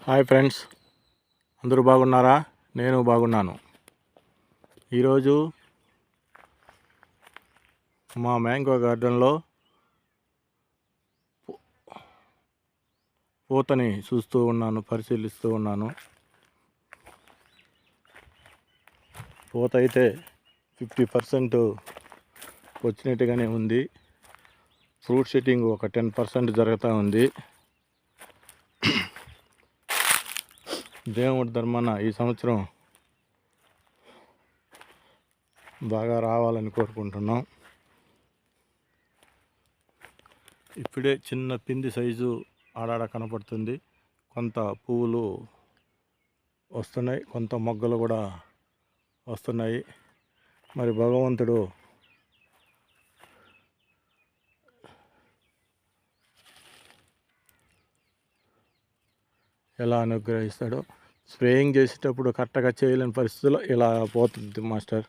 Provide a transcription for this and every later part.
Hi friends, అందరూ బాగున్నారా? నేను బాగున్నాను. ఈరోజు మా మ్యాంగో గార్డెన్లో పూతని చూస్తూ ఉన్నాను, పరిశీలిస్తూ ఉన్నాను. పూత అయితే 50% వచ్చినట్టుగానే ఉంది. ఫ్రూట్ సెట్టింగ్ ఒక 10% జరుగుతూ ఉంది. దేవుడి ధర్మాన ఈ సంవత్సరం బాగా రావాలని కోరుకుంటున్నాం. ఇప్పుడే చిన్న పిండి సైజు ఆడాడ కనపడుతుంది. కొంత పువ్వులు వస్తున్నాయి, కొంత మొగ్గలు కూడా వస్తున్నాయి. మరి భగవంతుడు ఎలా అనుగ్రహిస్తాడో. స్ప్రేయింగ్ చేసేటప్పుడు కరెక్ట్గా చేయలేని పరిస్థితుల్లో ఇలా పోతుంది మాస్టర్.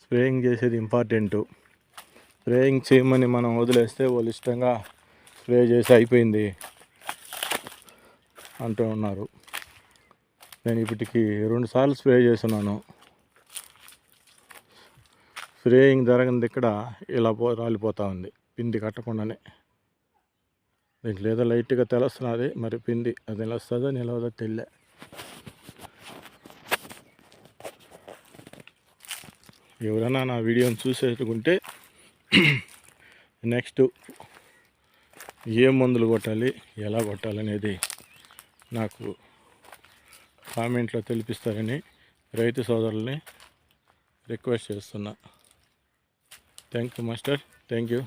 స్ప్రేయింగ్ చేసేది ఇంపార్టెంటు. స్ప్రేయింగ్ చేయమని మనం వదిలేస్తే వాళ్ళు ఇష్టంగా స్ప్రే చేసి అయిపోయింది అంటూ ఉన్నారు. నేను ఇప్పటికి 2 సార్లు స్ప్రే చేస్తున్నాను. స్ప్రేయింగ్ జరగనిది ఇక్కడ ఇలా రాలిపోతూ ఉంది, పిండి కట్టకుండానే. దీంట్లో ఏదో లైట్గా తెలుస్తున్నది, మరి పిండి అది నిలుస్తుందో నిలవదో తెలియలే. ఎవరైనా నా వీడియోని చూసేటుకుంటే నెక్స్ట్ ఏ మందులు కొట్టాలి, ఎలా కొట్టాలనేది నాకు కామెంట్లో తెలిపిస్తారని రైతు సోదరుల్ని రిక్వెస్ట్ చేస్తున్నా. Thank you master, thank you.